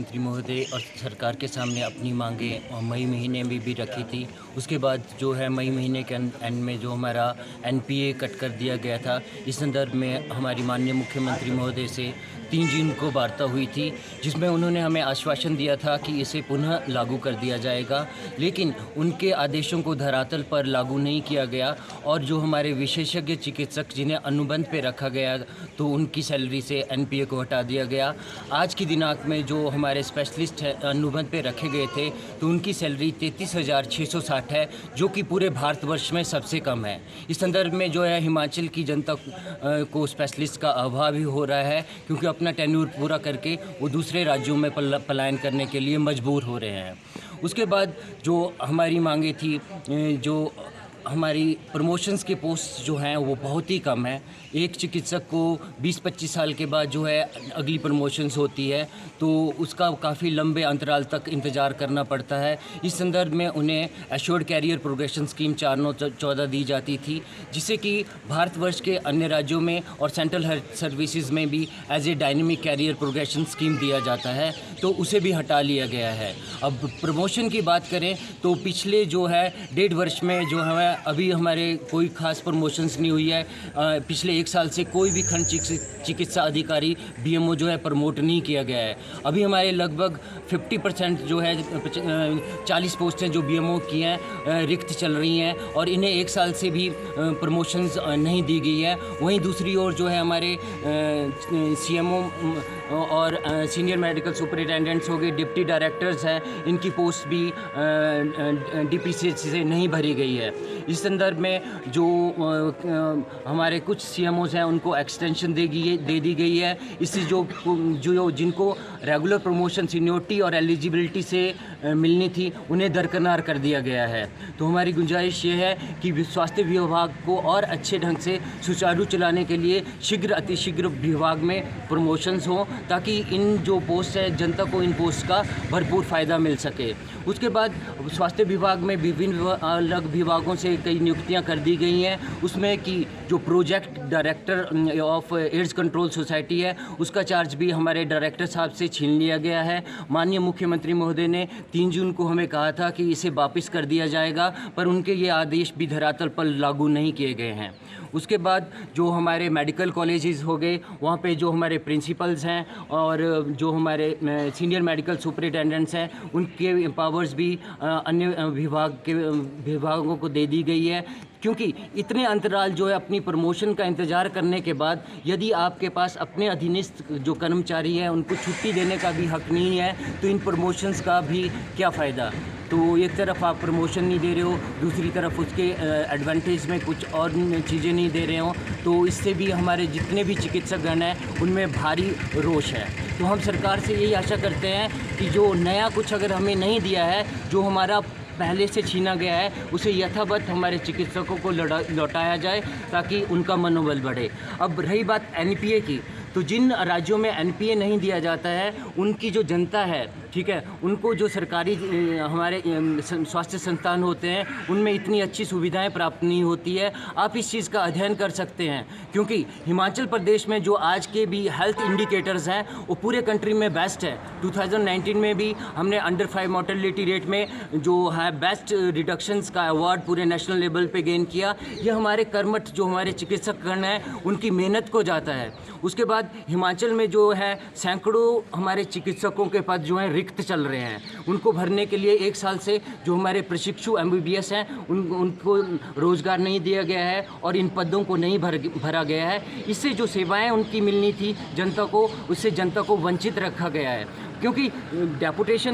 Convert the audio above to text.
मुख्यमंत्री महोदय और सरकार के सामने अपनी मांगें मई महीने में भी रखी थी। उसके बाद जो है मई महीने के एंड में जो हमारा एनपीए कट कर दिया गया था, इस संदर्भ में हमारी माननीय मुख्यमंत्री महोदय से 3 जून को वार्ता हुई थी, जिसमें उन्होंने हमें आश्वासन दिया था कि इसे पुनः लागू कर दिया जाएगा। लेकिन उनके आदेशों को धरातल पर लागू नहीं किया गया और जो हमारे विशेषज्ञ चिकित्सक जिन्हें अनुबंध पे रखा गया, तो उनकी सैलरी से एनपीए को हटा दिया गया। आज की दिनांक में जो हमारे स्पेशलिस्ट अनुबंध पे रखे गए थे, तो उनकी सैलरी 33,660 है, जो कि पूरे भारतवर्ष में सबसे कम है। इस संदर्भ में जो है हिमाचल की जनता को स्पेशलिस्ट का अभाव ही हो रहा है, क्योंकि अपना टेन्योर पूरा करके वो दूसरे राज्यों में पलायन करने के लिए मजबूर हो रहे हैं। उसके बाद जो हमारी मांगे थी, जो हमारी प्रमोशंस के पोस्ट जो हैं वो बहुत ही कम है। एक चिकित्सक को 20-25 साल के बाद जो है अगली प्रमोशंस होती है, तो उसका काफ़ी लंबे अंतराल तक इंतज़ार करना पड़ता है। इस संदर्भ में उन्हें एश्योर्ड कैरियर प्रोग्रेशन स्कीम 4-9-14 दी जाती थी, जिसे कि भारतवर्ष के अन्य राज्यों में और सेंट्रल हेल्थ सर्विसेज में भी as a dynamic career progression scheme दिया जाता है, तो उसे भी हटा लिया गया है। अब प्रमोशन की बात करें तो पिछले जो है 1.5 वर्ष में जो है अभी हमारे कोई खास प्रमोशंस नहीं हुई है। पिछले 1 साल से कोई भी खंड चिकित्सा अधिकारी बीएमओ जो है प्रमोट नहीं किया गया है। अभी हमारे लगभग 50% जो है 40 पोस्टें जो बीएमओ की हैं रिक्त चल रही हैं और इन्हें 1 साल से भी प्रमोशंस नहीं दी गई है। वहीं दूसरी ओर जो है हमारे सीएमओ और सीनियर मेडिकल सुपरिटेंडेंट्स हो गए, डिप्टी डायरेक्टर्स हैं, इनकी पोस्ट भी डीपीसीएच से नहीं भरी गई है। इस संदर्भ में जो हमारे कुछ सीएमओज हैं उनको एक्सटेंशन दे दी गई है। इससे जो जिनको रेगुलर प्रमोशन सीनियोरिटी और एलिजिबिलिटी से मिलनी थी, उन्हें दरकिनार कर दिया गया है। तो हमारी गुंजाइश ये है कि स्वास्थ्य विभाग को और अच्छे ढंग से सुचारू चलाने के लिए अतिशीघ्र विभाग में प्रमोशंस हों, ताकि इन जो पोस्ट है जनता को इन पोस्ट का भरपूर फ़ायदा मिल सके। उसके बाद स्वास्थ्य विभाग में विभिन्न अलग विभागों से कई नियुक्तियां कर दी गई हैं। उसमें कि जो project director of AIDS control society है, उसका चार्ज भी हमारे डायरेक्टर साहब से छीन लिया गया है। माननीय मुख्यमंत्री महोदय ने 3 जून को हमें कहा था कि इसे वापस कर दिया जाएगा, पर उनके ये आदेश भी धरातल पर लागू नहीं किए गए हैं। उसके बाद जो हमारे मेडिकल कॉलेजेस हो गए, वहाँ पे जो हमारे प्रिंसिपल्स हैं और जो हमारे सीनियर मेडिकल सुपरिटेंडेंट्स हैं, उनके पावर्स भी अन्य विभागों को दे दी गई है। क्योंकि इतने अंतराल जो है अपनी प्रमोशन का इंतज़ार करने के बाद, यदि आपके पास अपने अधीनस्थ जो कर्मचारी हैं उनको छुट्टी देने का भी हक नहीं है, तो इन प्रमोशंस का भी क्या फ़ायदा। तो एक तरफ आप प्रमोशन नहीं दे रहे हो, दूसरी तरफ उसके एडवांटेज में कुछ और चीज़ें नहीं दे रहे हो, तो इससे भी हमारे जितने भी चिकित्सकगण हैं उनमें भारी रोष है। तो हम सरकार से यही आशा करते हैं कि जो नया कुछ अगर हमें नहीं दिया है, जो हमारा पहले से छीना गया है, उसे यथावत हमारे चिकित्सकों को लौटाया जाए, ताकि उनका मनोबल बढ़े। अब रही बात एनपीए की, तो जिन राज्यों में एनपीए नहीं दिया जाता है, उनकी जो जनता है, ठीक है, उनको जो सरकारी हमारे स्वास्थ्य संस्थान होते हैं, उनमें इतनी अच्छी सुविधाएं प्राप्त नहीं होती है। आप इस चीज़ का अध्ययन कर सकते हैं, क्योंकि हिमाचल प्रदेश में जो आज के भी हेल्थ इंडिकेटर्स हैं, वो पूरे कंट्री में बेस्ट है। 2019 में भी हमने अंडर 5 मोर्टेलिटी रेट में जो है बेस्ट रिडक्शंस का अवार्ड पूरे नेशनल लेवल पे गेन किया। ये हमारे कर्मठ जो हमारे चिकित्सकगण हैं, उनकी मेहनत को जाता है। उसके बाद हिमाचल में जो है सैकड़ों हमारे चिकित्सकों के पद जो हैं रिक्त चल रहे हैं, उनको भरने के लिए 1 साल से जो हमारे प्रशिक्षु एमबीबीएस हैं उनको रोज़गार नहीं दिया गया है और इन पदों को नहीं भरा गया है। इससे जो सेवाएं उनकी मिलनी थी जनता को, उससे जनता को वंचित रखा गया है। क्योंकि डेपुटेशन